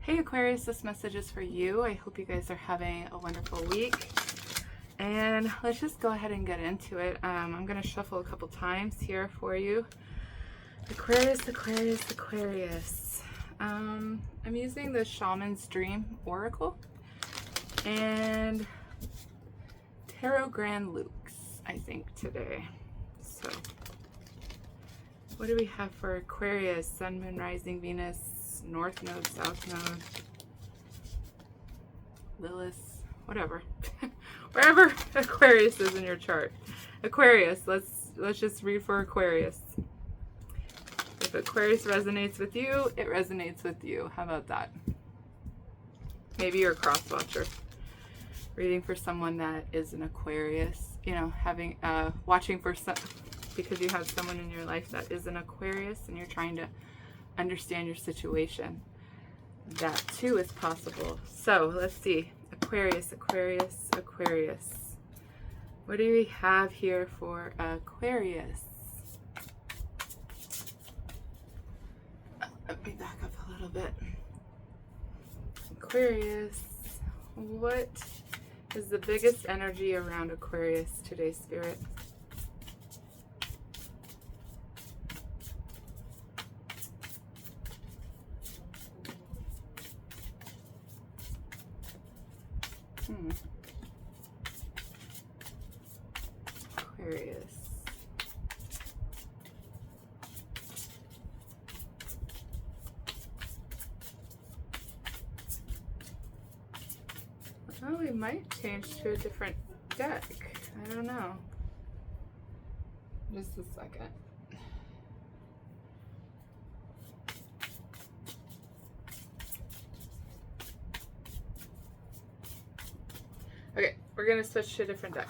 Hey Aquarius, this message is for you. I hope you guys are having a wonderful week. And let's just go ahead and get into it. I'm going to shuffle a couple times here for you. Aquarius, Aquarius, Aquarius. I'm using the Shaman's Dream Oracle and Tarot Grand Lux, I think, today. So, what do we have for Aquarius? Sun, Moon, Rising, Venus, North Node, South Node, Lilith, whatever. Wherever Aquarius is in your chart. Aquarius, let's just read for Aquarius. If Aquarius resonates with you, it resonates with you. How about that? Maybe you're a cross watcher. Reading for someone that is an Aquarius. You know, having watching for some, because you have someone in your life that is an Aquarius and you're trying to understand your situation. That too is possible. So let's see. Aquarius, Aquarius, Aquarius. What do we have here for Aquarius? Let me back up a little bit. Aquarius, what is the biggest energy around Aquarius today, Spirit? Aquarius. Oh, we might change to a different deck. I don't know. Just a second. Okay, we're going to switch to a different deck.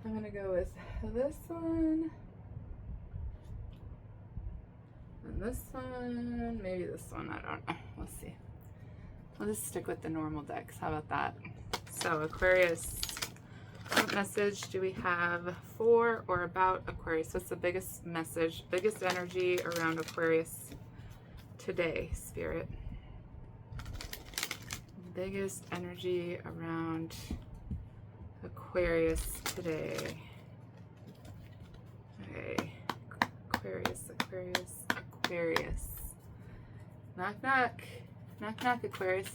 I'm going to go with this one. And this one. Maybe this one. I don't know. We'll see. We'll just stick with the normal decks. How about that? So, Aquarius, what message do we have for or about Aquarius? What's the biggest message, biggest energy around Aquarius today, Spirit? Biggest energy around Aquarius today. Okay. Aquarius, Aquarius, Aquarius. Knock, knock. Knock, knock, Aquarius.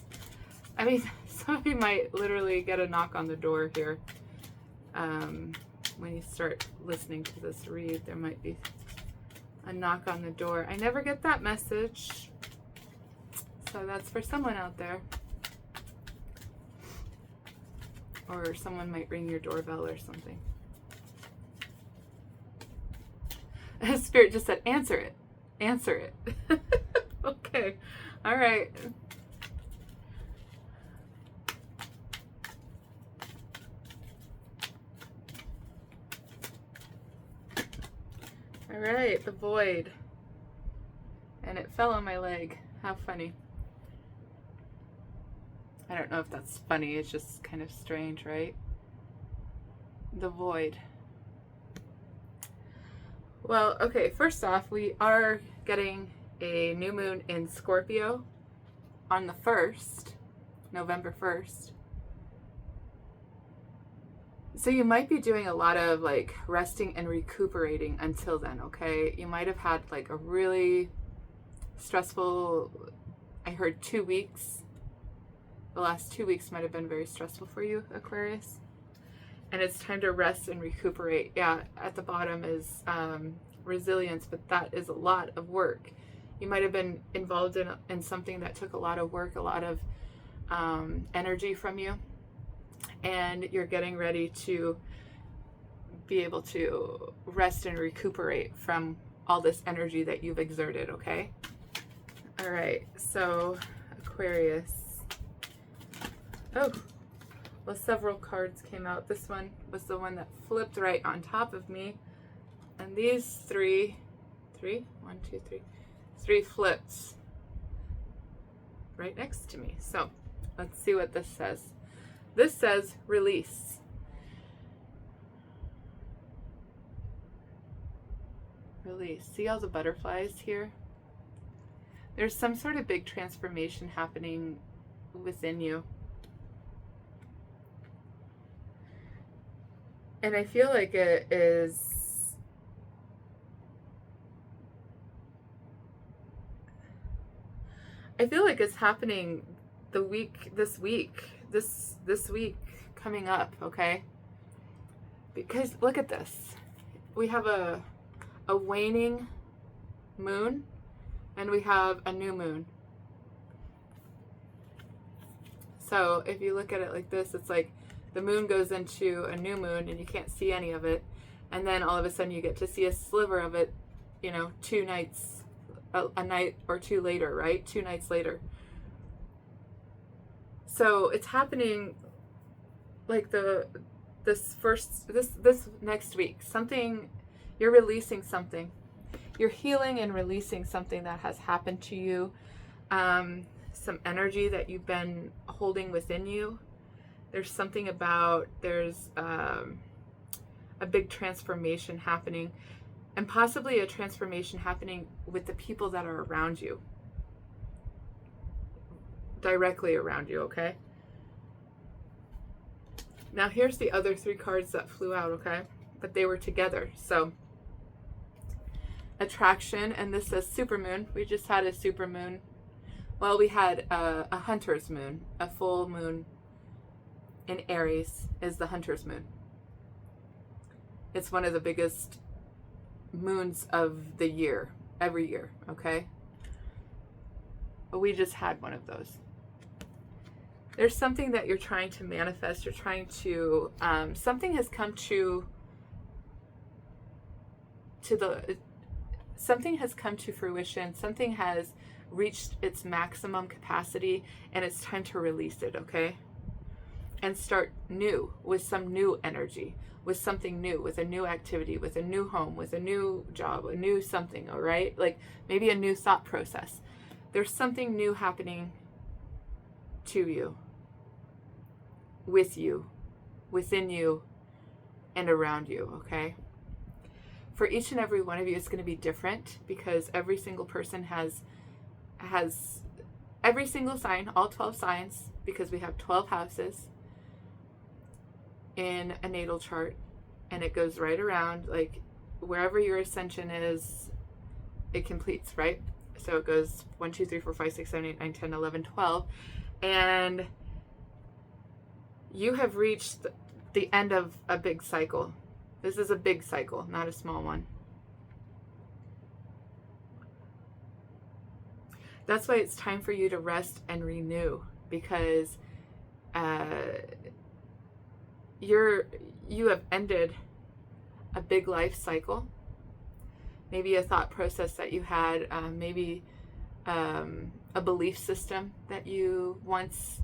I mean, some of you might literally get a knock on the door here. When you start listening to this read, there might be a knock on the door. I never get that message. So that's for someone out there. Or someone might ring your doorbell or something. Spirit just said, answer it. Answer it. Okay. All right. All right, the void. And it fell on my leg. How funny. I don't know if that's funny. It's just kind of strange, right? The void. Well, okay, first off, we are getting a new moon in Scorpio on the 1st, November 1st. So you might be doing a lot of like resting and recuperating until then, okay? You might have had like a really stressful, I heard 2 weeks. The last 2 weeks might have been very stressful for you, Aquarius. And it's time to rest and recuperate. Yeah, at the bottom is resilience, but that is a lot of work. You might have been involved in something that took a lot of work, a lot of energy from you. And you're getting ready to be able to rest and recuperate from all this energy that you've exerted, okay? All right, so Aquarius. Oh, well, several cards came out. This one was the one that flipped right on top of me. And these three flips right next to me. So let's see what this says. This says release. Release. See all the butterflies here? There's some sort of big transformation happening within you. And I feel like it is, I feel like it's happening this week coming up, okay? Because look at this. We have a waning moon and we have a new moon. So if you look at it like this, it's like the moon goes into a new moon and you can't see any of it. And then all of a sudden you get to see a sliver of it, you know, 2 nights, a night or 2 later, right? 2 nights later. So it's happening like this next week. Something, you're releasing something. You're healing and releasing something that has happened to you. Some energy that you've been holding within you. There's something about, there's a big transformation happening, and possibly a transformation happening with the people that are around you, directly around you, okay? Now here's the other 3 cards that flew out, okay? But they were together. So attraction, and this says supermoon. We just had a supermoon. Well, we had a hunter's moon. A full moon in Aries is the hunter's moon. It's one of the biggest moons of the year, every year, okay? But we just had one of those. There's something that you're trying to manifest. You're trying to, something has come something has come to fruition. Something has reached its maximum capacity, and it's time to release it, okay? And start new with some new energy, with something new, with a new activity, with a new home, with a new job, a new something, all right? Like maybe a new thought process. There's something new happening to you, with you, within you, and around you, okay? For each and every one of you, it's going to be different, because every single person has every single sign, all 12 signs, because we have 12 houses in a natal chart, and it goes right around, like wherever your ascension is, it completes, right? So it goes 1, 2, 3, 4, 5, 6, 7, 8, 9, 10, 11, 12, and you have reached the end of a big cycle. This is a big cycle, not a small one. That's why it's time for you to rest and renew, because you have ended a big life cycle. Maybe a thought process that you had, maybe a belief system that you once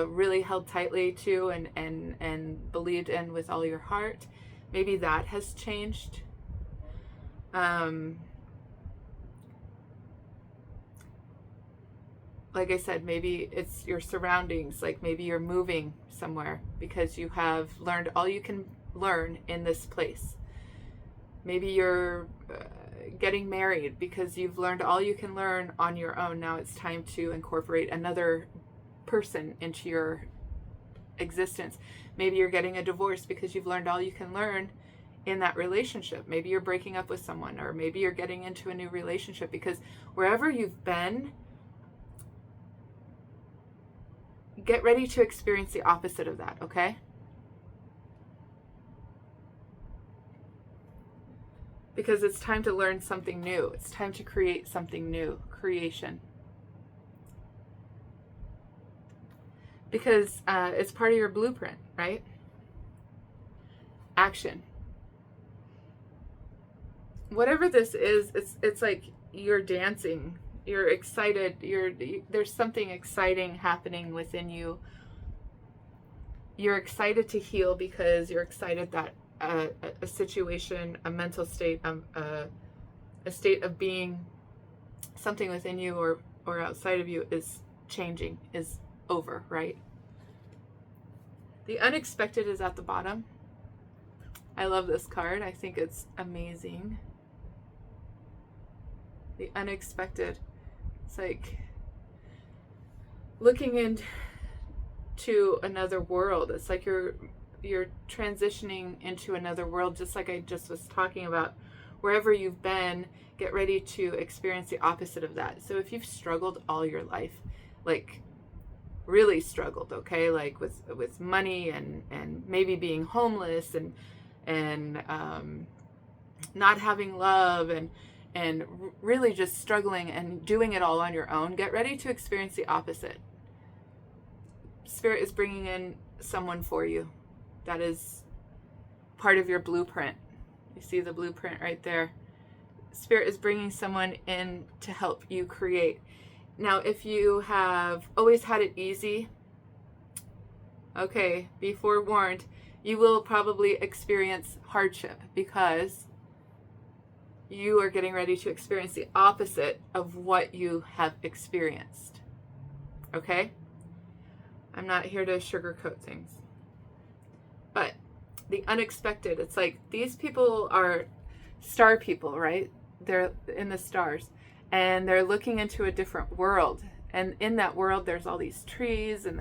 really held tightly to and believed in with all your heart. Maybe that has changed. Like I said, maybe it's your surroundings. Like maybe you're moving somewhere because you have learned all you can learn in this place. Maybe you're getting married because you've learned all you can learn on your own. Now it's time to incorporate another person into your existence. Maybe you're getting a divorce because you've learned all you can learn in that relationship. Maybe you're breaking up with someone, or maybe you're getting into a new relationship, because wherever you've been, get ready to experience the opposite of that, okay? Because it's time to learn something new. It's time to create something new. Creation. Because it's part of your blueprint, right? Action. Whatever this is, it's like you're dancing. You're excited. There's something exciting happening within you. You're excited to heal because you're excited that a situation, a mental state, a state of being, something within you or outside of you is changing, is over, right? The unexpected is at the bottom. I love this card. I think it's amazing. The unexpected. It's like looking into another world. It's like you're transitioning into another world, just like I just was talking about. Wherever you've been, get ready to experience the opposite of that. So if you've struggled all your life, like really struggled, okay, like with money and maybe being homeless and not having love and really just struggling and doing it all on your own, get ready to experience the opposite. Spirit is bringing in someone for you that is part of your blueprint. You see the blueprint right there. Spirit is bringing someone in to help you create. Now, if you have always had it easy, okay, be forewarned, you will probably experience hardship because you are getting ready to experience the opposite of what you have experienced. Okay? I'm not here to sugarcoat things. But the unexpected, it's like these people are star people, right? They're in the stars and they're looking into a different world. And in that world, there's all these trees and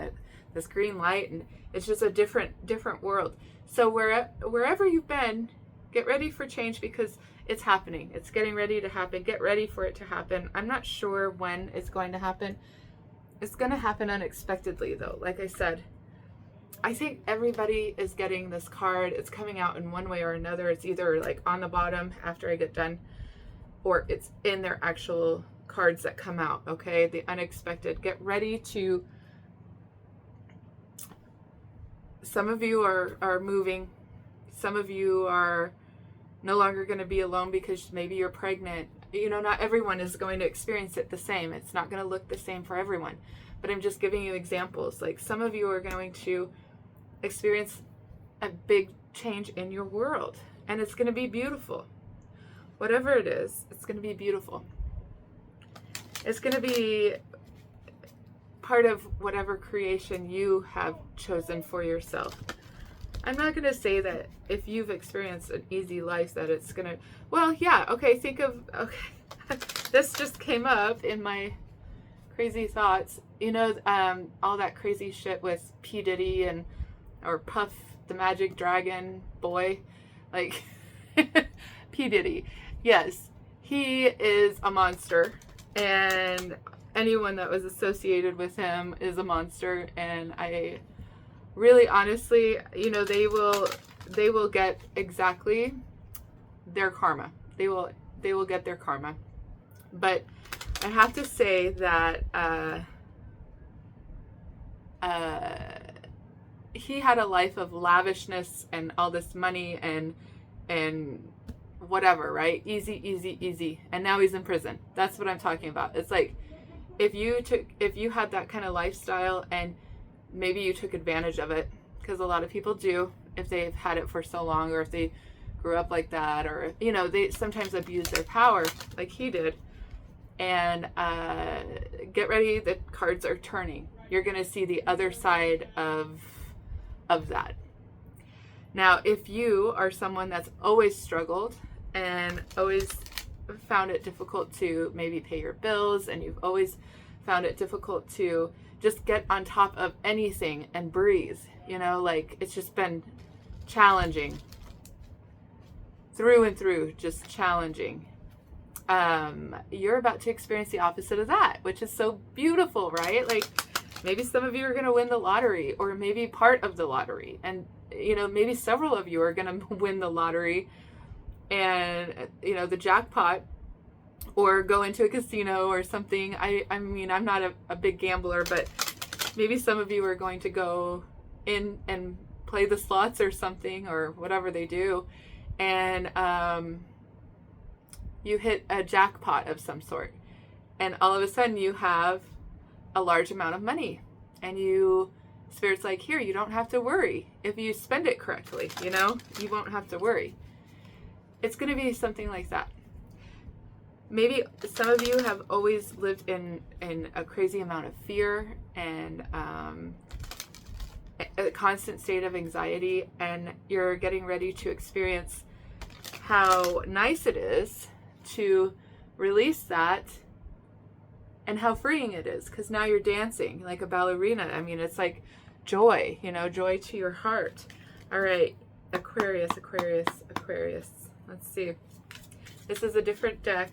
this green light, and it's just a different world. So wherever you've been, get ready for change because it's happening. It's getting ready to happen. Get ready for it to happen. I'm not sure when it's going to happen. It's going to happen unexpectedly, though. Like I said, I think everybody is getting this card. It's coming out in one way or another. It's either like on the bottom after I get done, or it's in their actual cards that come out, okay? The unexpected. Get ready to... Some of you are moving. Some of you are no longer going to be alone because maybe you're pregnant. You know, not everyone is going to experience it the same. It's not going to look the same for everyone. But I'm just giving you examples. Like some of you are going to experience a big change in your world. And it's going to be beautiful. Whatever it is, it's going to be beautiful. It's going to be part of whatever creation you have chosen for yourself. I'm not going to say that if you've experienced an easy life that it's going to, well, yeah, okay, this just came up in my crazy thoughts. You know, all that crazy shit with P. Diddy or Puff, the Magic Dragon boy, like P. Diddy. Yes, he is a monster, and anyone that was associated with him is a monster, and I really honestly, you know, they will get exactly their karma. They will get their karma. But I have to say that he had a life of lavishness and all this money and whatever, right? Easy. And now he's in prison. That's what I'm talking about. It's like if you had that kind of lifestyle and maybe you took advantage of it, because a lot of people do if they've had it for so long, or if they grew up like that, or, you know, they sometimes abuse their power like he did. And get ready, the cards are turning. You're going to see the other side of that. Now, if you are someone that's always struggled and always found it difficult to maybe pay your bills, and you've always found it difficult to just get on top of anything and breathe, you know, like it's just been challenging through and through, just challenging. You're about to experience the opposite of that, which is so beautiful, right? Like maybe some of you are going to win the lottery, or maybe part of the lottery, and you know, maybe several of you are going to win the lottery and, you know, the jackpot, or go into a casino or something. I mean, I'm not a big gambler, but maybe some of you are going to go in and play the slots or something, or whatever they do, and you hit a jackpot of some sort, and all of a sudden you have a large amount of money, and Spirit's like, here, you don't have to worry. If you spend it correctly, you know, you won't have to worry. It's going to be something like that. Maybe some of you have always lived in a crazy amount of fear and a constant state of anxiety, and you're getting ready to experience how nice it is to release that, and how freeing it is, because now you're dancing like a ballerina. I mean, it's like joy, you know, joy to your heart. All right, Aquarius, Aquarius, Aquarius. Let's see. This is a different deck.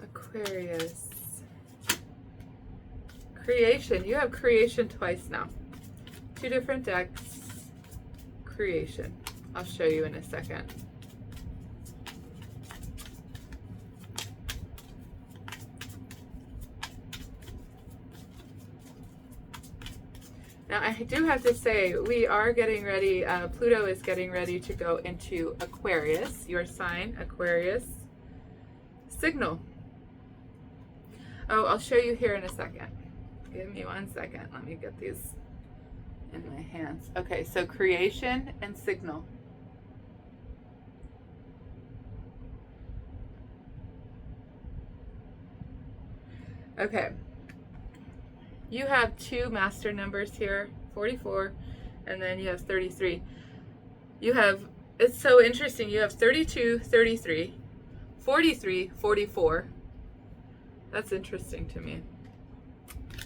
Aquarius. Creation. You have creation twice now. Two different decks. Creation. I'll show you in a second. Now, I do have to say, we are getting ready. Pluto is getting ready to go into Aquarius, your sign, Aquarius. Signal. Oh, I'll show you here in a second. Give me 1 second. Let me get these in my hands. Okay, so creation and signal. Okay. You have two master numbers here, 44, and then you have 33. You have, it's so interesting, you have 32, 33, 43, 44. That's interesting to me.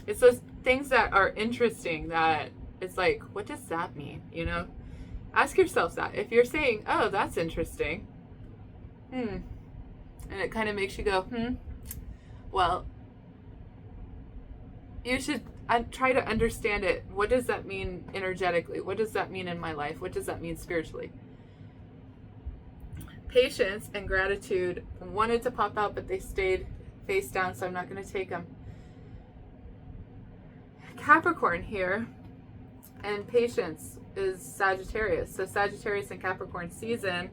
It's those things that are interesting that it's like, what does that mean? You know? Ask yourself that. If you're saying, oh, that's interesting, and it kind of makes you go, well, you should try to understand it. What does that mean energetically? What does that mean in my life? What does that mean spiritually? Patience and gratitude wanted to pop out, but they stayed face down, so I'm not going to take them. Capricorn here, and patience is Sagittarius. So Sagittarius and Capricorn season,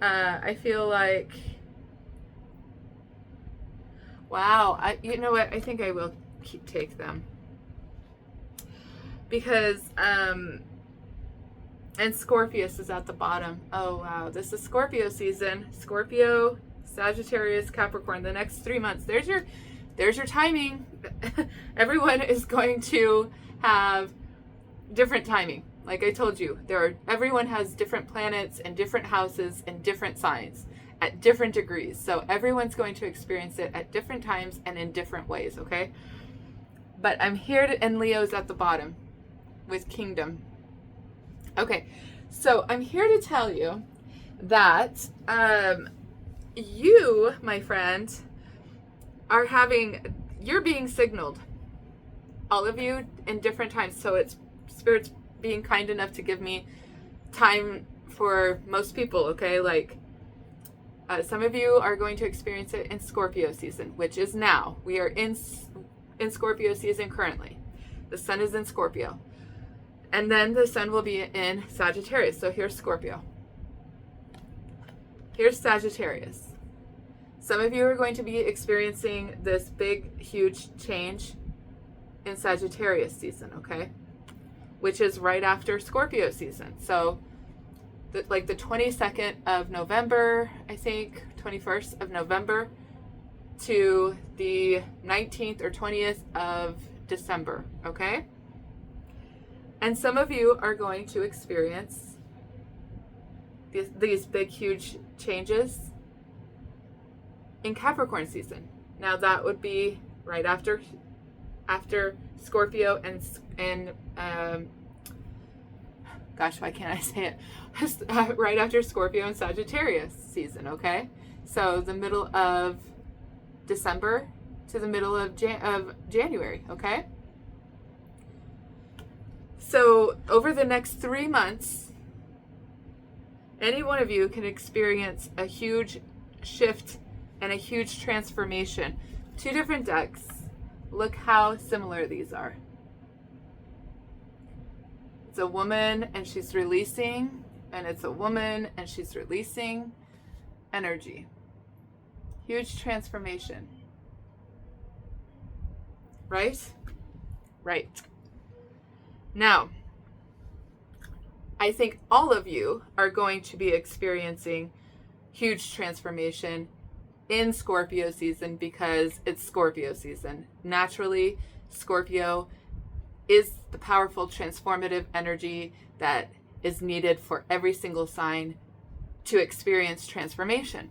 I feel like, wow, you know what? I think I will take them. Because, and Scorpius is at the bottom. Oh, wow. This is Scorpio season. Scorpio, Sagittarius, Capricorn. The next 3 months. There's your timing. Everyone is going to have different timing. Like I told you, everyone has different planets and different houses and different signs at different degrees. So everyone's going to experience it at different times and in different ways, okay? But I'm here to, and Leo's at the bottom with Kingdom. Okay, so I'm here to tell you that you, my friend, you're being signaled. All of you in different times. So it's Spirit's being kind enough to give me time for most people, okay? Like, some of you are going to experience it in Scorpio season, which is now. We are in Scorpio season currently. The sun is in Scorpio. And then the sun will be in Sagittarius. So here's Scorpio. Here's Sagittarius. Some of you are going to be experiencing this big, huge change in Sagittarius season, okay? Which is right after Scorpio season. So, like the 22nd of November, I think, 21st of November to the 19th or 20th of December, okay? And some of you are going to experience these big, huge changes in Capricorn season. Now that would be right after Scorpio and gosh, why can't I say it? Right after Scorpio and Sagittarius season, okay? So the middle of December to the middle of January, okay? So over the next 3 months, any one of you can experience a huge shift and a huge transformation. Two different decks. Look how similar these are. It's a woman and she's releasing, and it's a woman and she's releasing energy. Huge transformation. Right? Right. Now, I think all of you are going to be experiencing huge transformation in Scorpio season because it's Scorpio season. Naturally, Scorpio is the powerful transformative energy that is needed for every single sign to experience transformation.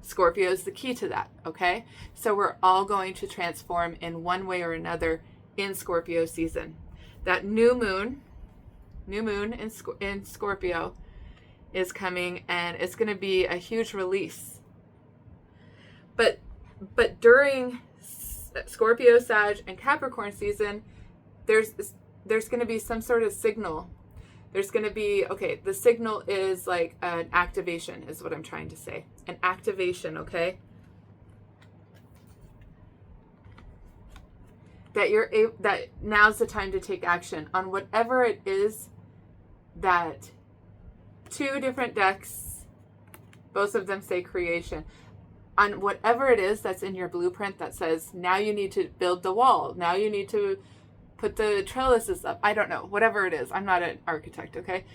Scorpio is the key to that, okay? So we're all going to transform in one way or another in Scorpio season. That new moon in Scorpio is coming, and it's going to be a huge release. But during Scorpio, Sag, and Capricorn season, there's going to be some sort of signal. There's going to be, okay, the signal is like an activation is what I'm trying to say. An activation, okay? That now's the time to take action on whatever it is that two different decks, both of them say creation, on whatever it is that's in your blueprint that says, now you need to build the wall. Now you need to put the trellises up. I don't know, whatever it is. I'm not an architect, okay?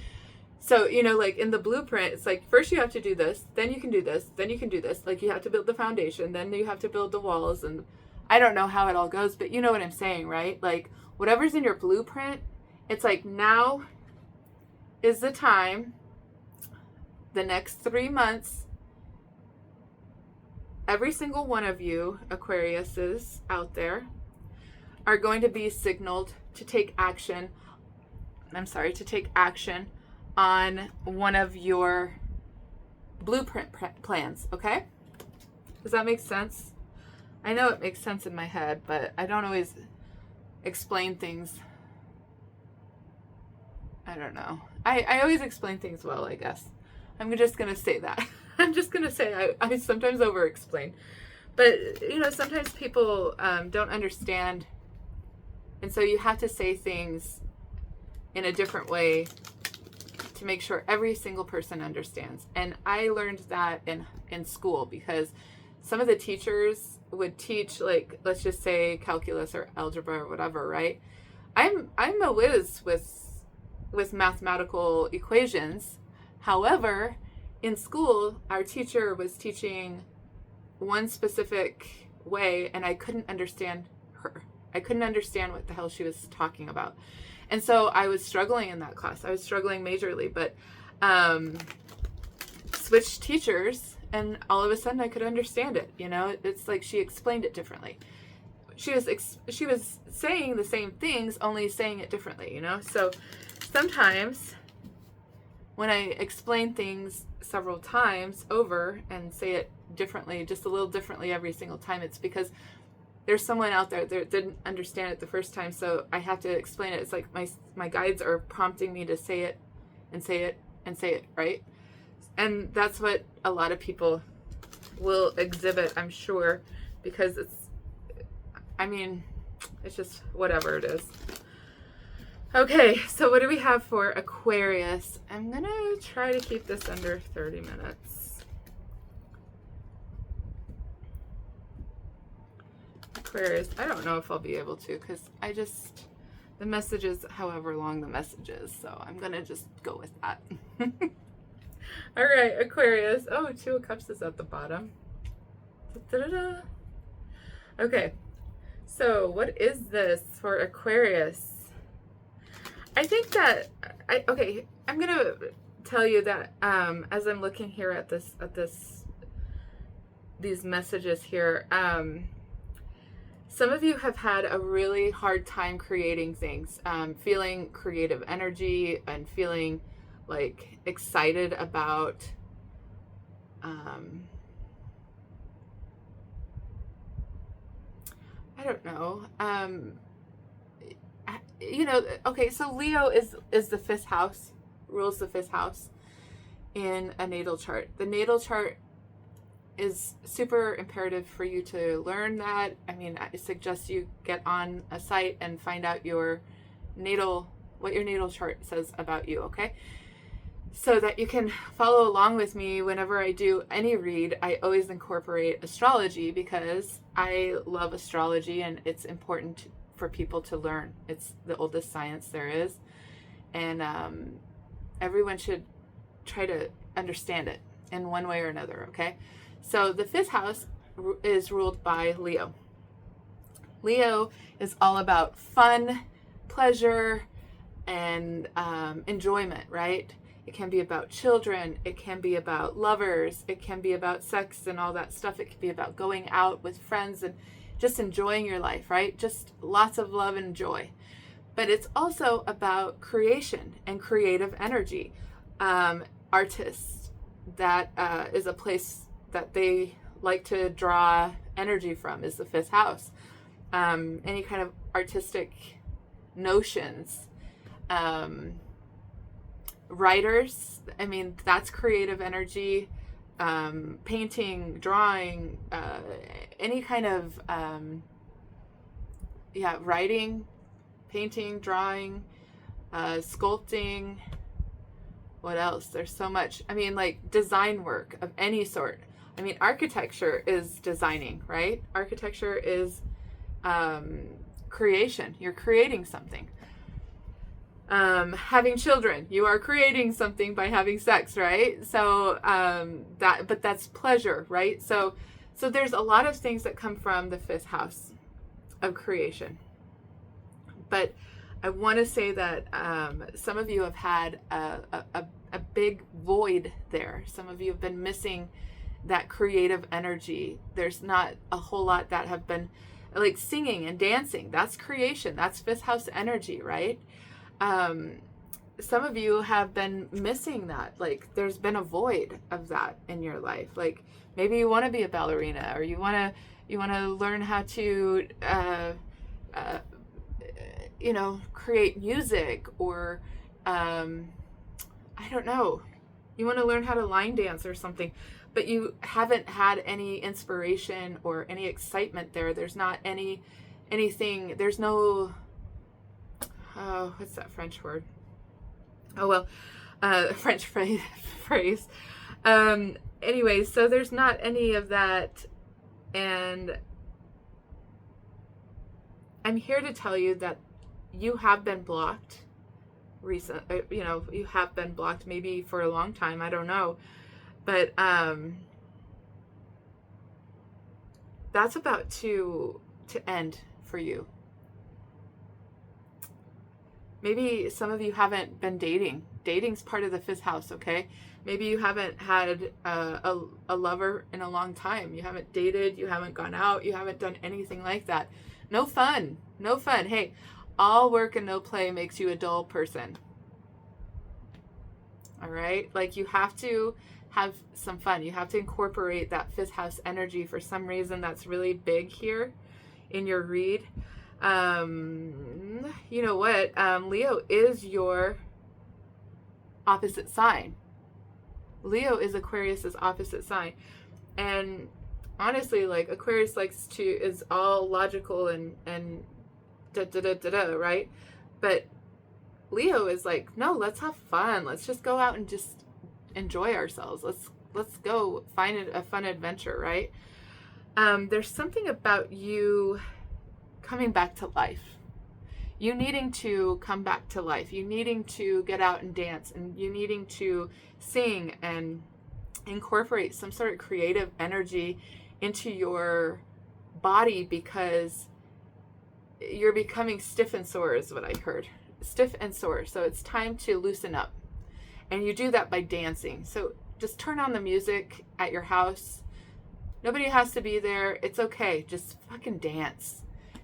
So, like in the blueprint, it's like, first you have to do this, then you can do this, then you can do this. Like you have to build the foundation, then you have to build the walls. And I don't know how it all goes, but you know what I'm saying, right? Like whatever's in your blueprint, it's like now is the time, the next 3 months, every single one of you Aquariuses out there are going to be signaled to take action. To take action on one of your blueprint plans, okay? Does that make sense? I know it makes sense in my head, but I don't always explain things. I don't know. I always explain things well, I guess. I'm just going to say that. I'm just going to say I sometimes over-explain. But, sometimes people don't understand. And so you have to say things in a different way to make sure every single person understands. And I learned that in school because some of the teachers would teach, like, let's just say calculus or algebra or whatever, right? I'm a whiz with mathematical equations. However, in school, our teacher was teaching one specific way, and I couldn't understand her. I couldn't understand what the hell she was talking about. And so I was struggling in that class. I was struggling majorly, but switched teachers, and all of a sudden I could understand it. It's like she explained it differently. She was saying the same things, only saying it differently, So sometimes when I explain things several times over and say it differently, just a little differently every single time, it's because there's someone out there that didn't understand it the first time, so I have to explain it. It's like my guides are prompting me to say it and say it and say it, right? And that's what a lot of people will exhibit, I'm sure, because it's just whatever it is. Okay, so what do we have for Aquarius? I'm going to try to keep this under 30 minutes. Aquarius, I don't know if I'll be able to because the message is however long the message is, so I'm going to just go with that. All right, Aquarius. Oh, 2 of Cups is at the bottom. Da-da-da-da. Okay, so what is this for Aquarius? I think that I'm gonna tell you that as I'm looking here at these messages here, some of you have had a really hard time creating things, feeling creative energy and feeling like excited about I don't know. Okay, so Leo is the 5th house, rules the 5th house in a natal chart. The natal chart is super imperative for you to learn that. I suggest you get on a site and find out what your natal chart says about you, okay? So that you can follow along with me whenever I do any read. I always incorporate astrology because I love astrology and it's important for people to learn. It's the oldest science there is, and everyone should try to understand it in one way or another, okay? So the fifth house is ruled by Leo. Leo is all about fun, pleasure, and enjoyment, right? It can be about children. It can be about lovers. It can be about sex and all that stuff. It can be about going out with friends and just enjoying your life, right? Just lots of love and joy. But it's also about creation and creative energy. Artists, that is a place that they like to draw energy from, is the fifth house. Any kind of artistic notions. Writers, I mean, that's creative energy. Painting, drawing, any kind of writing, painting, drawing, sculpting. What else? There's so much. I mean, like design work of any sort. I mean, architecture is designing, right? Architecture is creation. You're creating something. Having children, you are creating something by having sex, right? So but that's pleasure, right? So there's a lot of things that come from the fifth house of creation. But I want to say that some of you have had a big void there. Some of you have been missing that creative energy. There's not a whole lot that have been like singing and dancing. That's creation. That's fifth house energy, right? Some of you have been missing that. Like there's been a void of that in your life. Like maybe you want to be a ballerina, or you want to learn how to create music, or I don't know, you want to learn how to line dance or something, but you haven't had any inspiration or any excitement there. There's not anything, there's no, what's that French word? Oh, well, French phrase. Anyway, so there's not any of that. And I'm here to tell you that you have been blocked you have been blocked maybe for a long time. I don't know. But that's about to end for you. Maybe some of you haven't been dating. Dating's part of the fifth house, okay? Maybe you haven't had a lover in a long time. You haven't dated, you haven't gone out, you haven't done anything like that. No fun. No fun. Hey, all work and no play makes you a dull person. All right? Like you have to have some fun. You have to incorporate that fifth house energy. For some reason, that's really big here in your read. You know what? Leo is your opposite sign. Leo is Aquarius's opposite sign. And honestly, like Aquarius is all logical and right? But Leo is like, no, let's have fun. Let's just go out and just enjoy ourselves. Let's go find a fun adventure, right? There's something about you coming back to life. You needing to come back to life. You needing to get out and dance, and you needing to sing and incorporate some sort of creative energy into your body, because you're becoming stiff and sore is what I heard. Stiff and sore. So it's time to loosen up. And you do that by dancing. So just turn on the music at your house. Nobody has to be there. It's okay. Just fucking dance.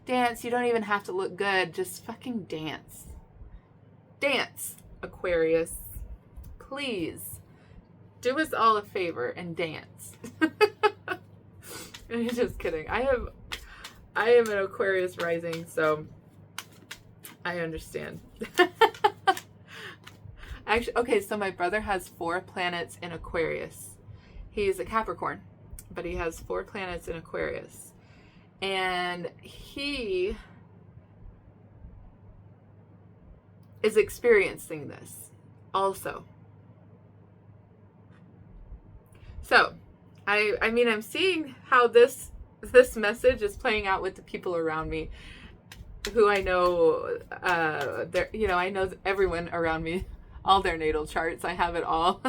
Dance. You don't even have to look good. Just fucking dance. Dance, Aquarius. Please do us all a favor and dance. I'm just kidding. I am an Aquarius rising, so I understand. Actually, okay, so my brother has 4 planets in Aquarius. He's a Capricorn, but he has 4 planets in Aquarius. And he is experiencing this also. So, I mean, I'm seeing how this message is playing out with the people around me, who I know, I know everyone around me, all their natal charts. I have it all.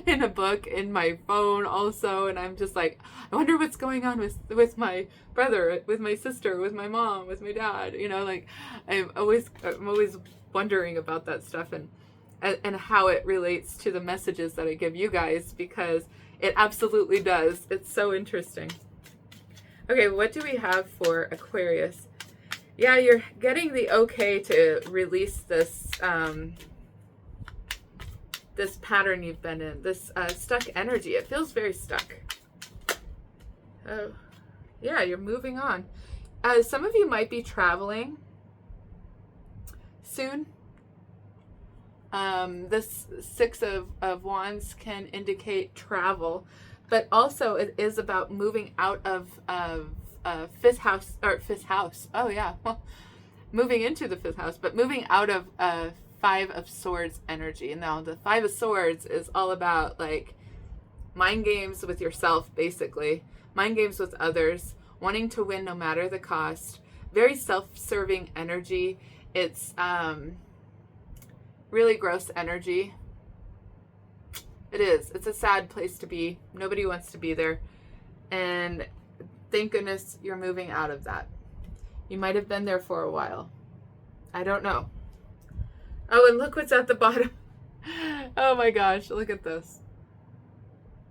in a book, in my phone also, and I'm just like, I wonder what's going on with my brother, with my sister, with my mom, with my dad. Like I'm always wondering about that stuff and how it relates to the messages that I give you guys, because it absolutely does. It's so interesting. Okay, what do we have for Aquarius? Yeah, you're getting the okay to release this this pattern you've been in, this stuck energy. It feels very stuck. Oh, yeah, you're moving on. Some of you might be traveling soon. This Six of Wands can indicate travel, but also it is about moving out of fifth house. Oh yeah, well, moving into the fifth house, but moving out of Five of Swords energy. And now the Five of Swords is all about like mind games with yourself, basically, mind games with others, wanting to win no matter the cost. Very self-serving energy. It's really gross energy. It is. It's a sad place to be. Nobody wants to be there. And thank goodness you're moving out of that. You might have been there for a while. I don't know. Oh, and look what's at the bottom. Oh my gosh, look at this.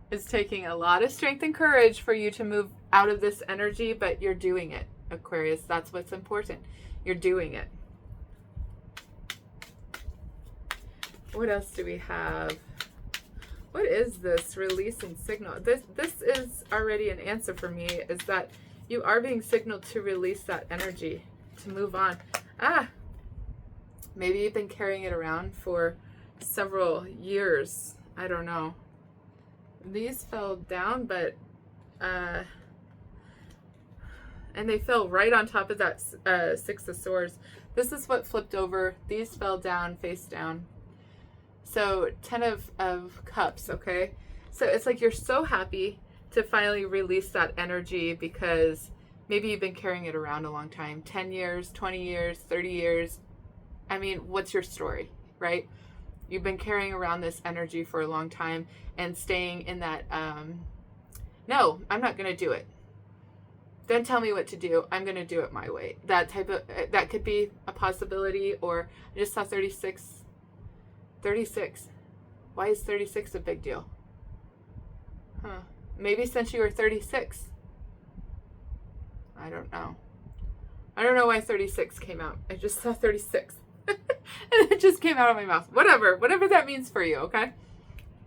It's taking a lot of strength and courage for you to move out of this energy, but you're doing it, Aquarius. That's what's important. You're doing it. What else do we have? What is this releasing signal? This is already an answer for me, is that you are being signaled to release that energy, to move on. Maybe you've been carrying it around for several years. I don't know. These fell down, but and they fell right on top of that Six of Swords. This is what flipped over. These fell down, face down. So 10 of Cups, okay? So it's like you're so happy to finally release that energy, because maybe you've been carrying it around a long time. 10 years, 20 years, 30 years. I mean, what's your story, right? You've been carrying around this energy for a long time and staying in that, no, I'm not going to do it. Don't tell me what to do. I'm going to do it my way. That type of, that could be a possibility. Or I just saw 36. 36. Why is 36 a big deal? Huh. Maybe since you were 36. I don't know. I don't know why 36 came out. I just saw 36. And it just came out of my mouth. Whatever that means for you, okay?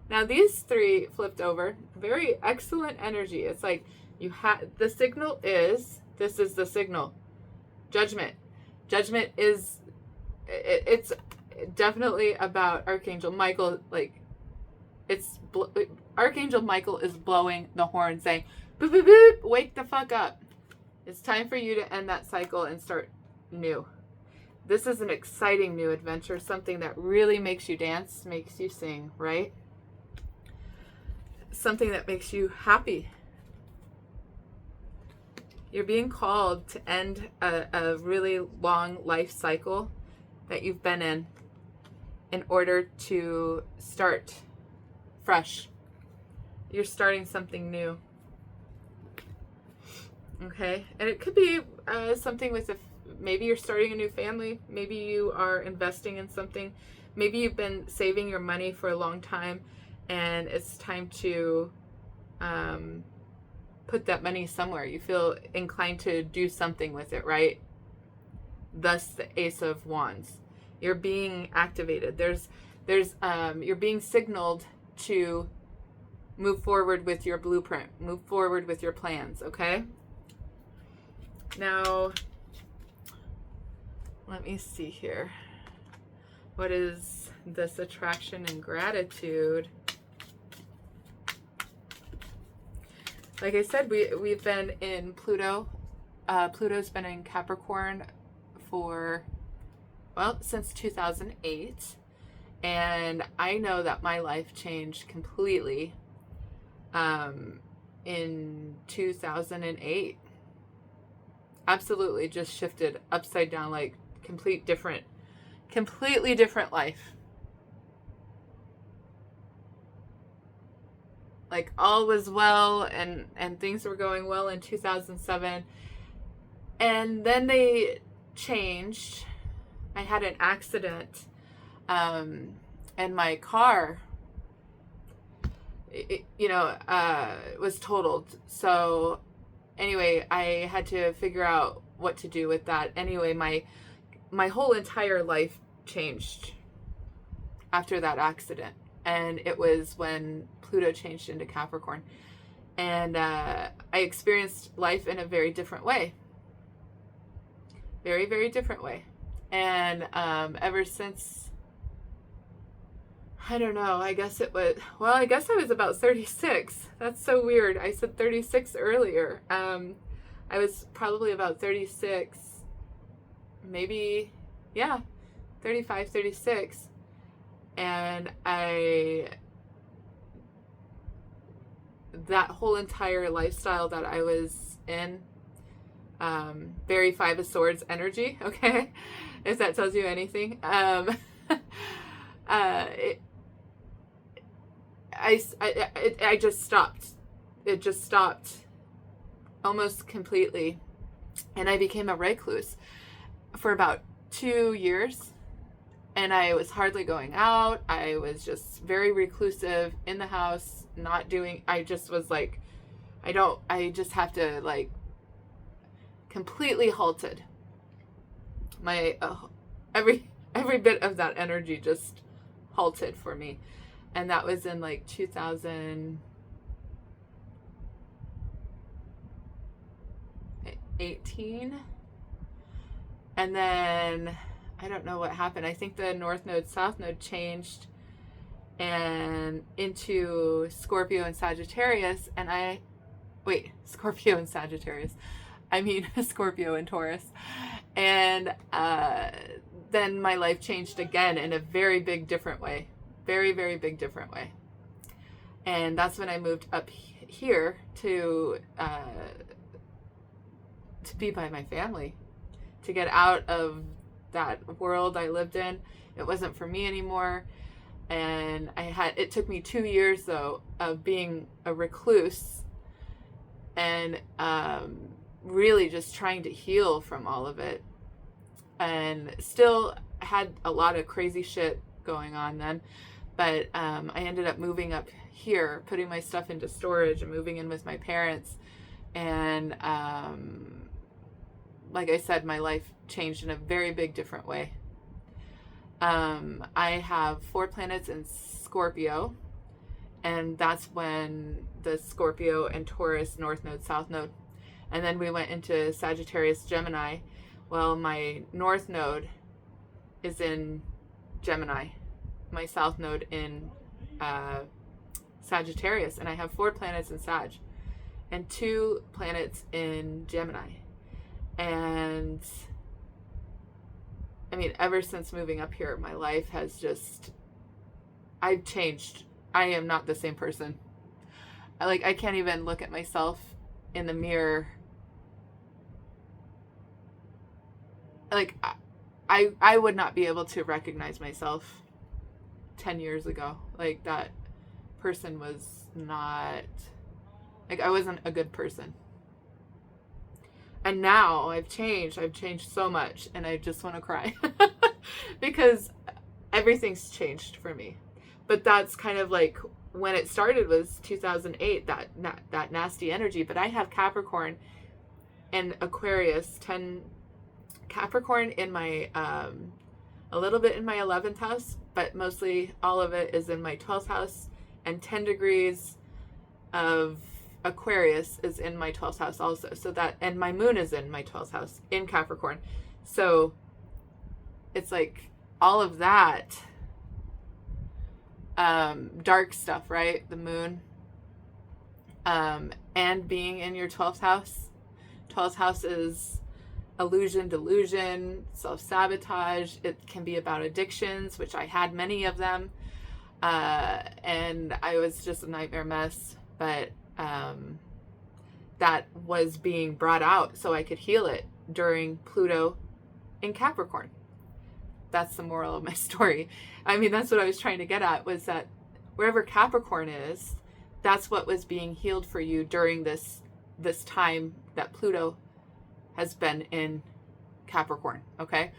Now these three flipped over. Very excellent energy. It's like you had, the signal is, this is the signal. Judgment. Judgment is, it's definitely about Archangel Michael. Like, Archangel Michael is blowing the horn saying, boop, boop, boop, wake the fuck up. It's time for you to end that cycle and start new. This is an exciting new adventure, something that really makes you dance, makes you sing, right? Something that makes you happy. You're being called to end a really long life cycle that you've been in order to start fresh. You're starting something new. Okay, and it could be something with maybe you're starting a new family. Maybe you are investing in something. Maybe you've been saving your money for a long time, and it's time to put that money somewhere. You feel inclined to do something with it, right? Thus, the Ace of Wands. You're being activated. You're being signaled to move forward with your blueprint. Move forward with your plans. Okay. Now, let me see here. What is this attraction and gratitude? Like I said, we've been in Pluto. Pluto's been in Capricorn for, well, since 2008. And I know that my life changed completely in 2008. Absolutely just shifted upside down, like completely different life. like all was well, and things were going well in 2007. And then they changed. I had an accident, and my car, was totaled. So anyway, I had to figure out what to do with that. Anyway, my whole entire life changed after that accident. And it was when Pluto changed into Capricorn. And I experienced life in a very different way. Very, very different way. And ever since, I don't know, I guess I was about 36. That's so weird. I said 36 earlier. I was probably about 36, maybe, 35, 36. And that whole entire lifestyle that I was in, very Five of Swords energy, okay? If that tells you anything. I just stopped. It just stopped almost completely. And I became a recluse for about 2 years. And I was hardly going out. I was just very reclusive in the house, I just was like, I just have to, like, completely halted. My, every bit of that energy just halted for me. And that was in like 2018. And then I don't know what happened. I think the North Node, South Node changed and into Scorpio and Sagittarius. Scorpio and Sagittarius. I mean, Scorpio and Taurus. And then my life changed again in a very big different way. Very, very big different way. And that's when I moved up here to be by my family, to get out of that world I lived in. It wasn't for me anymore. And it took me 2 years though of being a recluse and really just trying to heal from all of it. And still had a lot of crazy shit going on then. But I ended up moving up here, putting my stuff into storage and moving in with my parents. And like I said, my life changed in a very big different way. I have 4 planets in Scorpio, and that's when the Scorpio and Taurus North Node, South Node. And then we went into Sagittarius, Gemini. Well, my North Node is in Gemini, my South Node in Sagittarius, and I have 4 planets in Sag and 2 planets in Gemini. And I mean, ever since moving up here, my life has just, I've changed. I am not the same person. I can't even look at myself in the mirror. Like, I would not be able to recognize myself 10 years ago. Like, that person was not, like, I wasn't a good person. And now I've changed so much, and I just want to cry because everything's changed for me. But that's kind of like when it started was 2008, that nasty energy. But I have Capricorn and Aquarius, 10 Capricorn in my, a little bit in my 11th house, but mostly all of it is in my 12th house, and 10 degrees of Aquarius is in my 12th house also. So that, and my moon is in my 12th house in Capricorn. So it's like all of that dark stuff, right? The moon, and being in your 12th house. 12th house is illusion, delusion, self-sabotage. It can be about addictions, which I had many of them. And I was just a nightmare mess, but that was being brought out so I could heal it during Pluto in Capricorn. That's the moral of my story. I mean, that's what I was trying to get at, was that wherever Capricorn is, that's what was being healed for you during this time that Pluto has been in Capricorn, okay?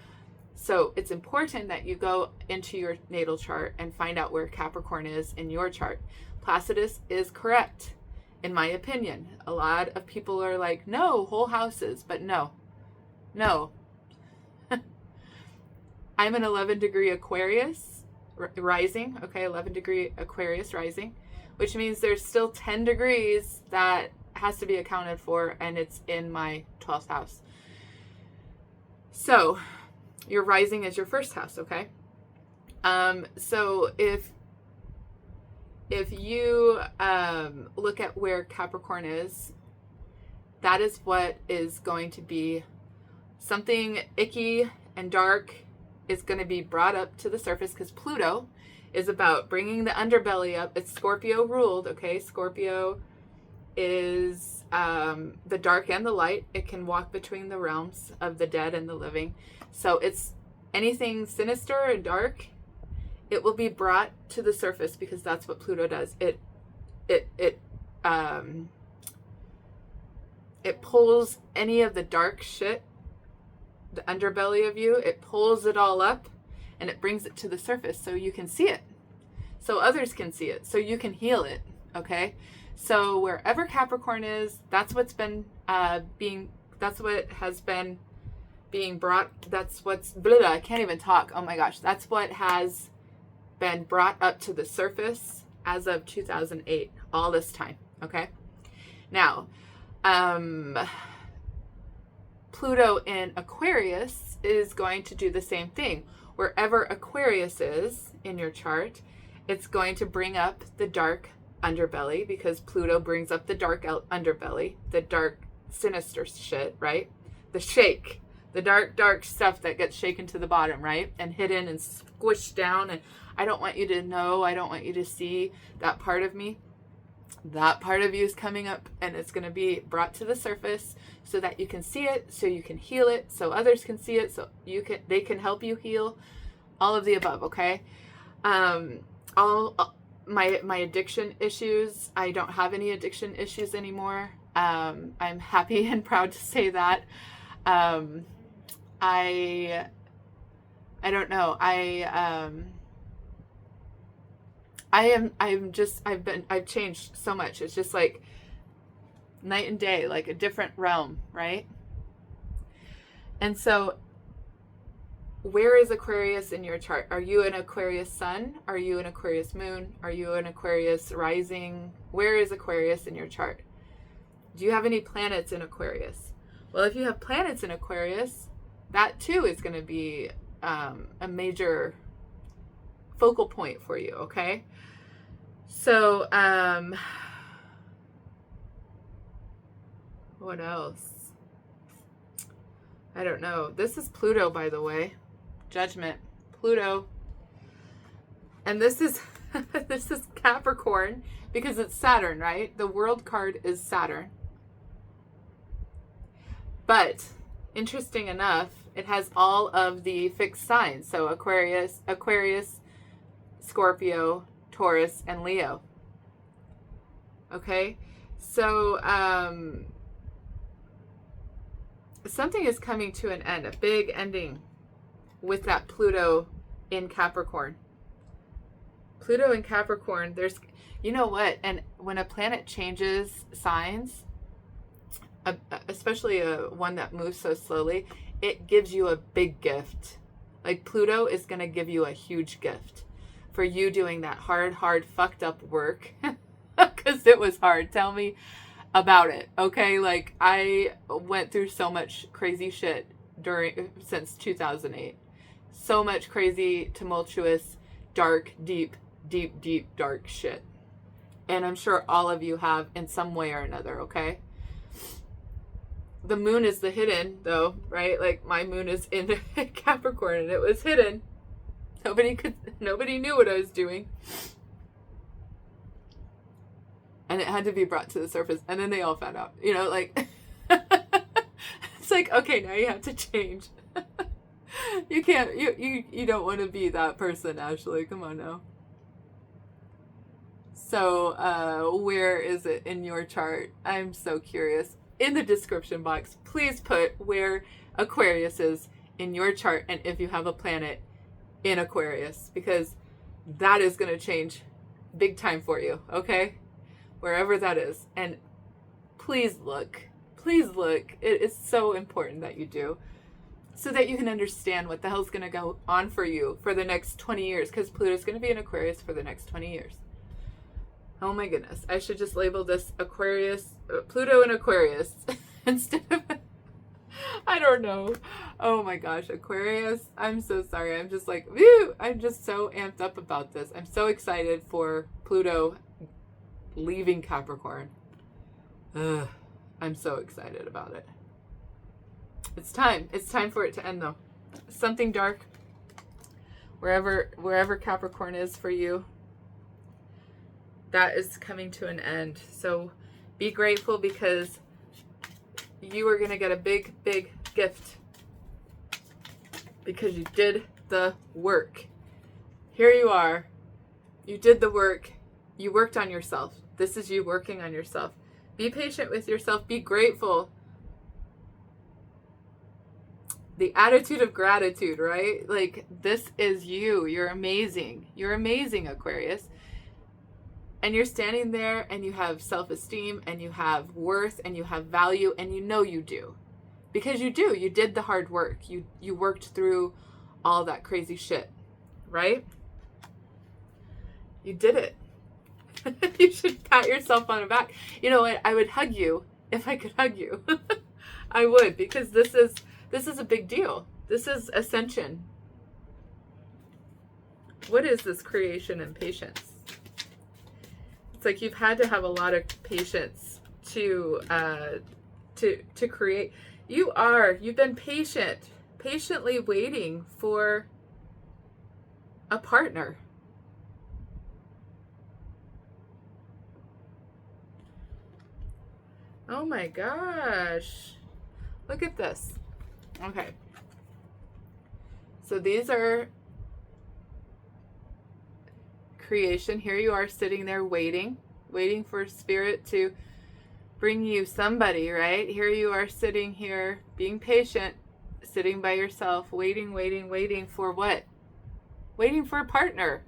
So it's important that you go into your natal chart and find out where Capricorn is in your chart. Placidus is correct, in my opinion. A lot of people are like, no, whole houses, but no. I'm an 11-degree Aquarius rising, okay, 11-degree Aquarius rising, which means there's still 10 degrees that has to be accounted for, and it's in my 12th house. So your rising is your first house, okay? So if you look at where Capricorn is, that is what is going to be something icky and dark is going to be brought up to the surface, because Pluto is about bringing the underbelly up. It's Scorpio ruled, okay? Scorpio is the dark and the light. It can walk between the realms of the dead and the living. So it's anything sinister and dark, it will be brought to the surface, because that's what Pluto does. It pulls any of the dark shit, the underbelly of you, it pulls it all up and it brings it to the surface so you can see it, so others can see it, so you can heal it, okay? So wherever Capricorn is, that's what's been that's what has been being brought, that's what's, I can't even talk, oh my gosh, that's what has been brought up to the surface as of 2008, all this time, okay? Now, Pluto in Aquarius is going to do the same thing. Wherever Aquarius is in your chart, it's going to bring up the dark underbelly, because Pluto brings up the dark underbelly, the dark sinister shit, right? The shake, the dark stuff that gets shaken to the bottom, right? And hidden and squished down, and I don't want you to know, I don't want you to see that part of me. That part of you is coming up, and it's going to be brought to the surface so that you can see it, so you can heal it, so others can see it, so they can help you heal, all of the above, okay? All my addiction issues, I don't have any addiction issues anymore. I'm happy and proud to say that. I don't know. I've changed so much. It's just like night and day, like a different realm, right? And so where is Aquarius in your chart? Are you an Aquarius sun? Are you an Aquarius moon? Are you an Aquarius rising? Where is Aquarius in your chart? Do you have any planets in Aquarius? Well, if you have planets in Aquarius, that too is going to be a major focal point for you, okay? So, what else? I don't know. This is Pluto, by the way. Judgment. Pluto. And this is this is Capricorn, because it's Saturn, right? The world card is Saturn. But interesting enough, it has all of the fixed signs. So Aquarius, Scorpio, Taurus, and Leo. Okay? So something is coming to an end, a big ending with that Pluto in Capricorn. Pluto in Capricorn, there's, you know what? And when a planet changes signs, especially one that moves so slowly, it gives you a big gift. Like Pluto is going to give you a huge gift for you doing that hard, fucked up work. Because it was hard. Tell me about it, okay? Like, I went through so much crazy shit since 2008. So much crazy, tumultuous, dark, deep, dark shit. And I'm sure all of you have in some way or another, okay? The moon is the hidden, though, right? Like, my moon is in Capricorn, and it was hidden. Nobody knew what I was doing. And it had to be brought to the surface. And then they all found out, you know, like, it's like, okay, now you have to change. You can't, you don't want to be that person, Ashley. Come on now. So where is it in your chart? I'm so curious. In the description box, please put where Aquarius is in your chart and if you have a planet in Aquarius, because that is going to change big time for you, okay? Wherever that is. And please look. Please look. It is so important that you do, so that you can understand what the hell's going to go on for you for the next 20 years, because Pluto's going to be in Aquarius for the next 20 years. Oh my goodness. I should just label this Aquarius, Pluto and Aquarius instead of, I don't know. Oh my gosh, Aquarius. I'm so sorry. I'm just like, woo! I'm just so amped up about this. I'm so excited for Pluto leaving Capricorn. Ugh, I'm so excited about it. It's time. It's time for it to end though. Something dark. Wherever Capricorn is for you, that is coming to an end. So be grateful, because you are going to get a big, big gift because you did the work. Here you are. You did the work. You worked on yourself. This is you working on yourself. Be patient with yourself. Be grateful. The attitude of gratitude, right? Like, this is you. You're amazing. You're amazing, Aquarius. And you're standing there and you have self-esteem and you have worth and you have value, and you know you do. Because you do. You did the hard work. You worked through all that crazy shit, right? You did it. You should pat yourself on the back. You know what? I would hug you if I could hug you. I would, because this is a big deal. This is ascension. What is this creation and patience? It's like you've had to have a lot of patience to create. You've been patiently waiting for a partner. Oh my gosh. Look at this. Okay. So these are creation. Here you are sitting there waiting for spirit to bring you somebody, right? Here you are sitting here being patient, sitting by yourself, waiting for what? Waiting for a partner.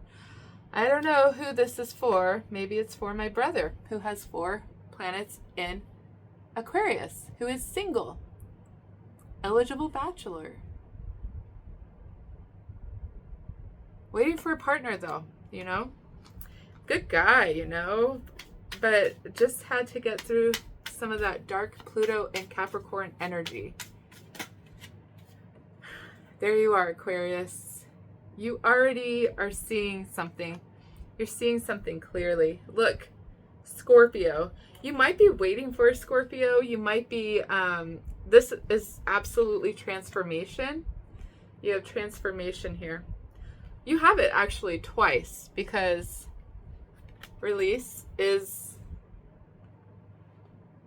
I don't know who this is for. Maybe it's for my brother who has 4 planets in Aquarius, who is single, eligible bachelor. Waiting for a partner though, you know? Good guy, you know? But just had to get through some of that dark Pluto and Capricorn energy. There you are, Aquarius. You already are seeing something. You're seeing something clearly. Look, Scorpio. You might be waiting for a Scorpio. You might be, this is absolutely transformation. You have transformation here. You have it actually twice, because release is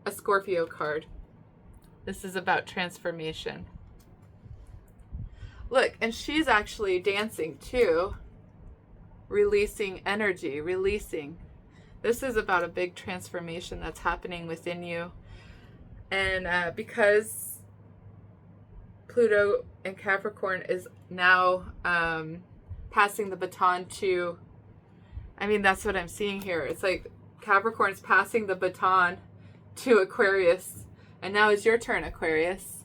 a Scorpio card. This is about transformation. Look, and she's actually dancing too. Releasing energy, releasing. This is about a big transformation that's happening within you. And because Pluto and Capricorn is now passing the baton to, I mean, that's what I'm seeing here. It's like Capricorn's passing the baton to Aquarius. And now it's your turn, Aquarius.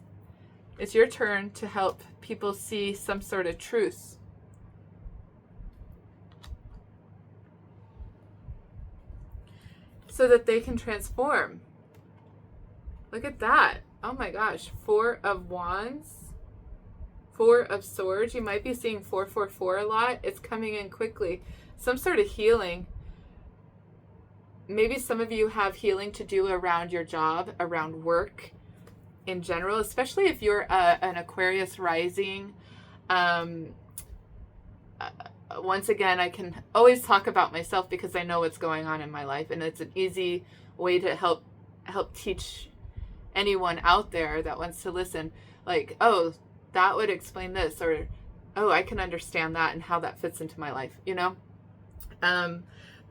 It's your turn to help people see some sort of truth. So that they can transform. Look at that. Oh my gosh. 4 of Wands. 4 of Swords. You might be seeing 444 a lot. It's coming in quickly. Some sort of healing. Maybe some of you have healing to do around your job, around work in general, especially if you're an Aquarius rising. Once again, I can always talk about myself because I know what's going on in my life, and it's an easy way to help teach anyone out there that wants to listen. Like, oh, that would explain this, or oh, I can understand that and how that fits into my life, you know?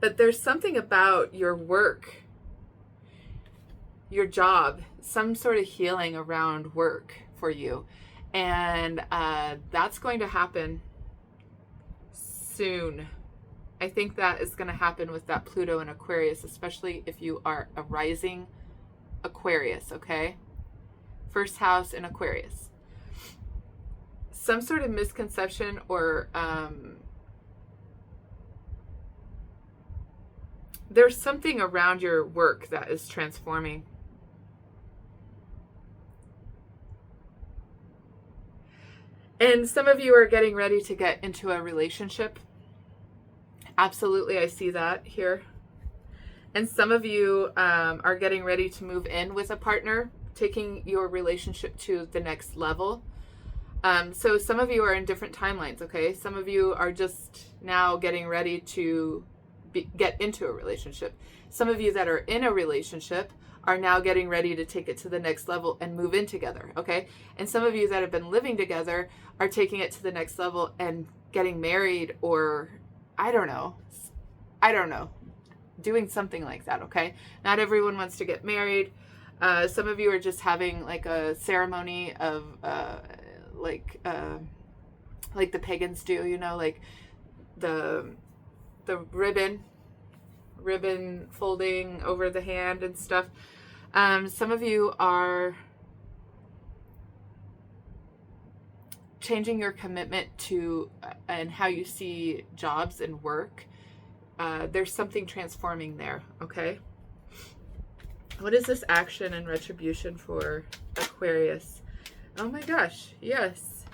But there's something about your work, your job, some sort of healing around work for you. And that's going to happen soon. I think that is going to happen with that Pluto and Aquarius, especially if you are a rising Aquarius, okay? First house in Aquarius. Some sort of misconception or there's something around your work that is transforming. And some of you are getting ready to get into a relationship. Absolutely, I see that here. And some of you are getting ready to move in with a partner, taking your relationship to the next level. So some of you are in different timelines, okay? Some of you are just now getting ready to get into a relationship. Some of you that are in a relationship are now getting ready to take it to the next level and move in together, okay? And some of you that have been living together are taking it to the next level and getting married, or I don't know, doing something like that, okay? Not everyone wants to get married. Some of you are just having like a ceremony of like the pagans do, you know, like the ribbon folding over the hand and stuff. Some of you are changing your commitment to and how you see jobs and work. There's something transforming there, okay? What is this action and retribution for Aquarius? Oh my gosh, yes.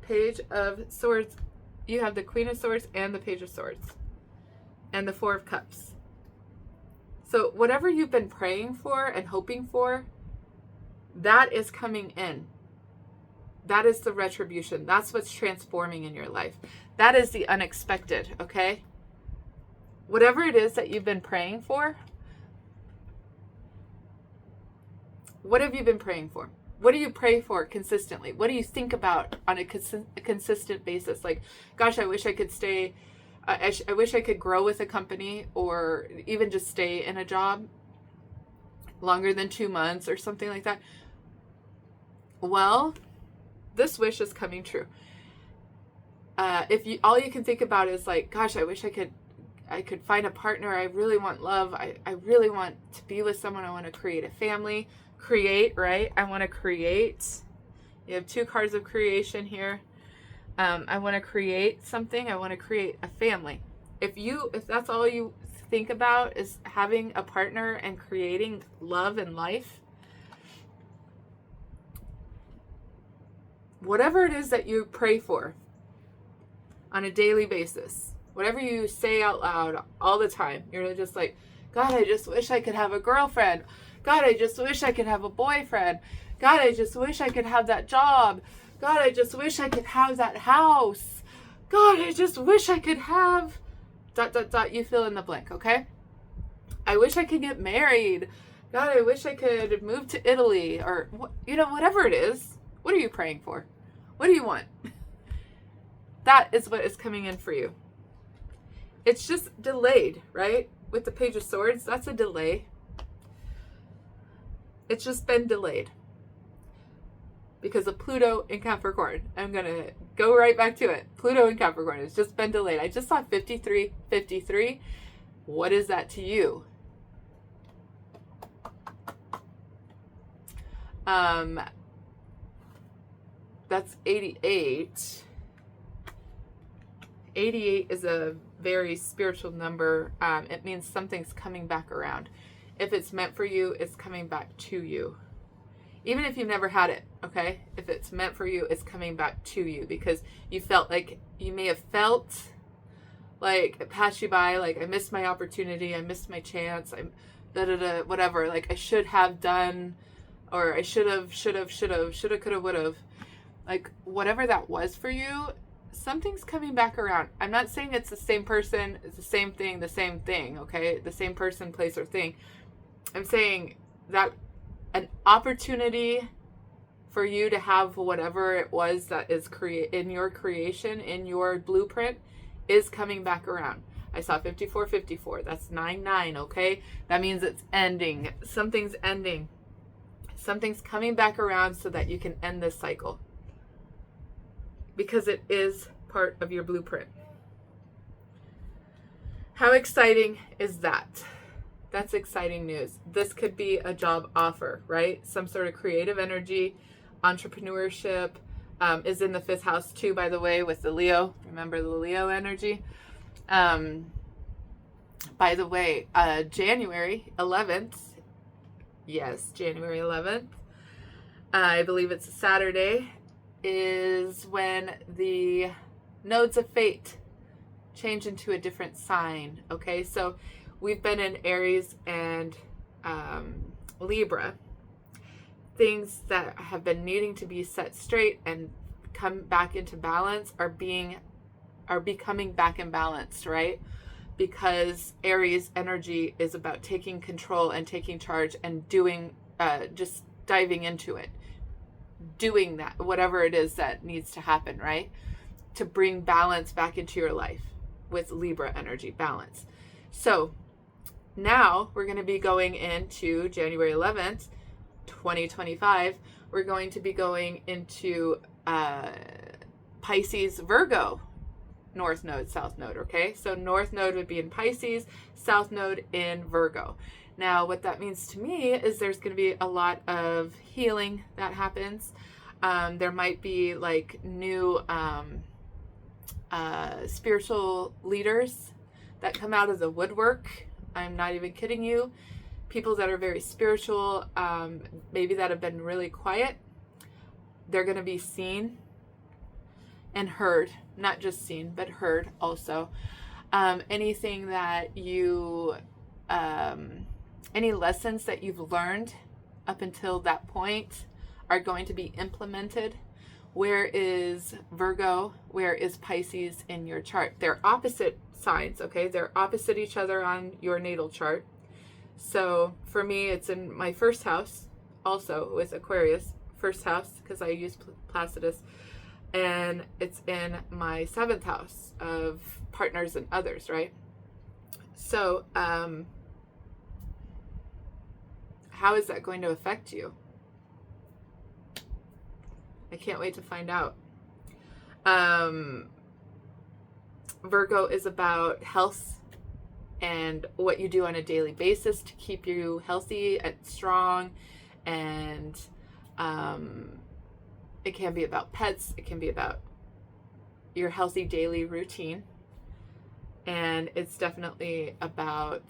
Page of Swords. You have the Queen of Swords and the Page of Swords. And the Four of Cups. So whatever you've been praying for and hoping for, that is coming in. That is the retribution. That's what's transforming in your life. That is the unexpected, okay? Whatever it is that you've been praying for, what have you been praying for? What do you pray for consistently? What do you think about on a consistent basis? Like, gosh, I wish I could stay, I wish I could grow with a company, or even just stay in a job longer than 2 months or something like that. Well, this wish is coming true. If you, all you can think about is like, gosh, I wish I could find a partner. I really want love. I really want to be with someone. I want to create a family. Create, right? I want to create. You have 2 cards of creation here. I want to create something. I want to create a family. If that's all you think about is having a partner and creating love and life, whatever it is that you pray for on a daily basis, whatever you say out loud all the time, you're just like, God, I just wish I could have a girlfriend. God, I just wish I could have a boyfriend. God, I just wish I could have that job. God, I just wish I could have that house. God, I just wish I could have ... You fill in the blank, okay? I wish I could get married. God, I wish I could move to Italy, or, you know, whatever it is. What are you praying for? What do you want? That is what is coming in for you. It's just delayed, right? With the Page of Swords, that's a delay. It's just been delayed because of Pluto in Capricorn. I'm going to go right back to it. Pluto in Capricorn. It's just been delayed. I just saw 53. What is that to you? That's 88. 88 is a very spiritual number. It means something's coming back around. If it's meant for you, it's coming back to you. Even if you've never had it, okay? If it's meant for you, it's coming back to you, because you felt like, you may have felt like it passed you by, like I missed my opportunity, I missed my chance, whatever, like I should have done, or I shoulda, coulda, would've. Like whatever that was for you, something's coming back around. I'm not saying it's the same person, it's the same thing, okay? The same person, place, or thing. I'm saying that an opportunity for you to have whatever it was that is in your creation, in your blueprint, is coming back around. I saw 5454. That's 99, okay? That means it's ending. Something's ending. Something's coming back around so that you can end this cycle. Because it is part of your blueprint. How exciting is that? That's exciting news. This could be a job offer, right? Some sort of creative energy, entrepreneurship is in the 5th house too, by the way, with the Leo. Remember the Leo energy? By the way, January 11th, yes, January 11th, I believe it's a Saturday, is when the nodes of fate change into a different sign, okay? So we've been in Aries and Libra. Things that have been needing to be set straight and come back into balance are becoming back in balance, right? Because Aries energy is about taking control and taking charge and doing, just diving into it, doing that, whatever it is that needs to happen, right? To bring balance back into your life with Libra energy, balance. So now we're going to be going into January 11th, 2025. We're going to be going into Pisces, Virgo, North Node, South Node, okay? So North Node would be in Pisces, South Node in Virgo. Now, what that means to me is there's going to be a lot of healing that happens. There might be like new spiritual leaders that come out of the woodwork. I'm not even kidding you. People that are very spiritual, maybe that have been really quiet, they're going to be seen and heard. Not just seen, but heard also. Anything that you, any lessons that you've learned up until that point are going to be implemented. Where is Virgo? Where is Pisces in your chart? They're opposite signs, okay? They're opposite each other on your natal chart. So for me, it's in my 1st house, also with Aquarius, 1st house, because I use Placidus. And it's in my 7th house of partners and others, right? So how is that going to affect you? I can't wait to find out. Virgo is about health and what you do on a daily basis to keep you healthy and strong. And it can be about pets. It can be about your healthy daily routine. And it's definitely about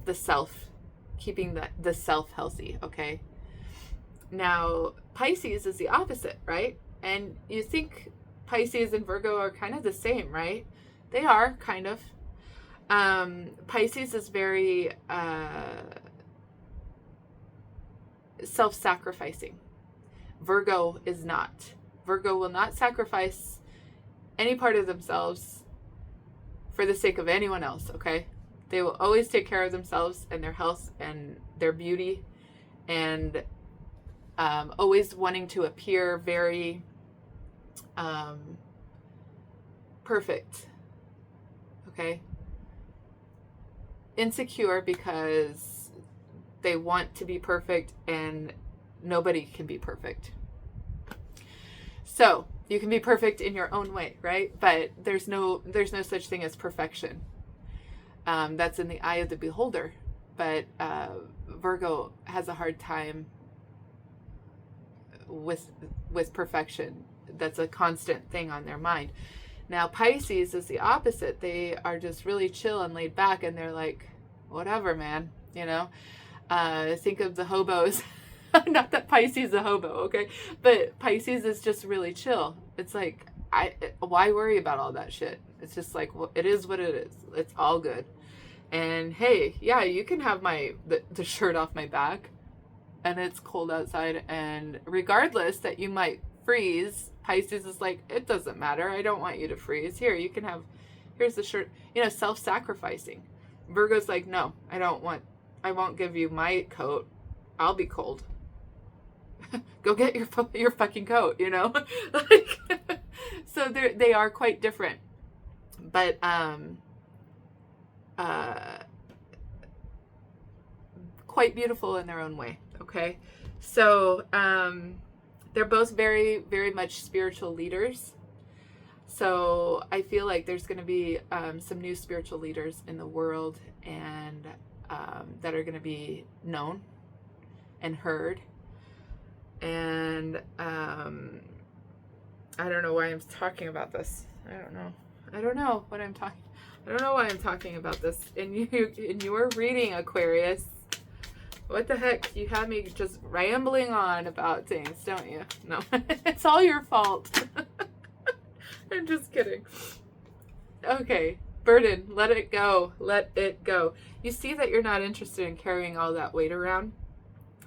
the self, keeping the self healthy, okay? Now, Pisces is the opposite, right? And you think Pisces and Virgo are kind of the same, right? They are, kind of. Pisces is very self-sacrificing. Virgo is not. Virgo will not sacrifice any part of themselves for the sake of anyone else, okay? They will always take care of themselves and their health and their beauty, and always wanting to appear very perfect, okay? Insecure because they want to be perfect and nobody can be perfect. So you can be perfect in your own way, right? But there's no such thing as perfection. That's in the eye of the beholder. But Virgo has a hard time with perfection. That's a constant thing on their mind. Now Pisces is the opposite. They are just really chill and laid back, and they're like, whatever, man, you know. Think of the hobos. Not that Pisces is a hobo, okay? But Pisces is just really chill. It's like, why worry about all that shit? It's just like, well, it is what it is. It's all good. And hey, yeah, you can have the shirt off my back, and it's cold outside, and regardless that you might freeze, Pisces is like, it doesn't matter. I don't want you to freeze. Here, you can have, here's the shirt. You know, self-sacrificing. Virgo's like, no, I won't give you my coat. I'll be cold. Go get your fucking coat, you know? Like, so they are quite different. but quite beautiful in their own way. Okay, so they're both very, very much spiritual leaders. So I feel like there's going to be some new spiritual leaders in the world, and that are going to be known and heard. And I don't know why I'm talking about this. I don't know what I'm talking. I don't know why I'm talking about this. In your reading, Aquarius. What the heck? You have me just rambling on about things, don't you? No, it's all your fault. I'm just kidding. Okay, burden. Let it go. Let it go. You see that you're not interested in carrying all that weight around?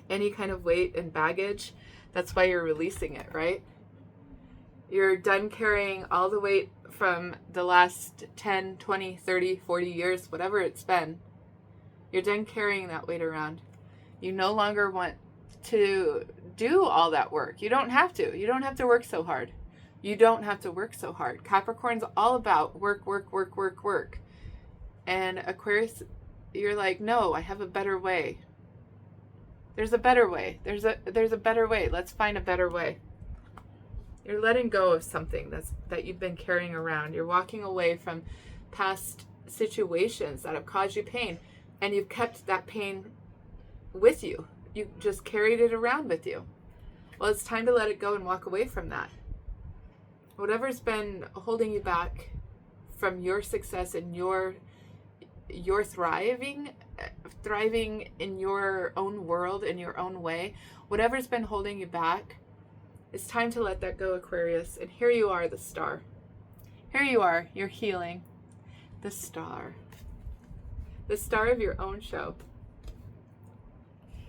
Any kind of weight and baggage. That's why you're releasing it, right? You're done carrying all the weight from the last 10, 20, 30, 40 years, whatever it's been. You're done carrying that weight around. You no longer want to do all that work. You don't have to. You don't have to work so hard. You don't have to work so hard. Capricorn's all about work, work, work, work, work. And Aquarius, you're like, no, I have a better way. There's a better way. There's a better way. Let's find a better way. You're letting go of something that you've been carrying around. You're walking away from past situations that have caused you pain, and you've kept that pain with you. You just carried it around with you. Well, it's time to let it go and walk away from that. Whatever's been holding you back from your success and your thriving in your own world, in your own way, whatever's been holding you back, it's time to let that go, Aquarius. And here you are, the star. Here you are, you're healing. The star. The star of your own show.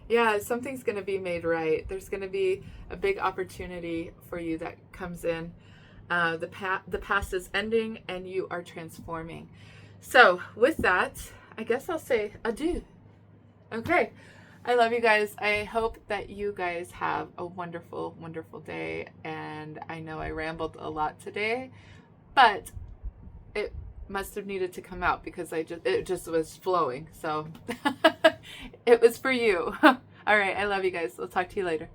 Yeah, something's going to be made right. There's going to be a big opportunity for you that comes in. The past is ending and you are transforming. So with that, I guess I'll say adieu. Okay. I love you guys. I hope that you guys have a wonderful, wonderful day. And I know I rambled a lot today, but it must have needed to come out because it just was flowing. So it was for you. All right. I love you guys. I'll talk to you later.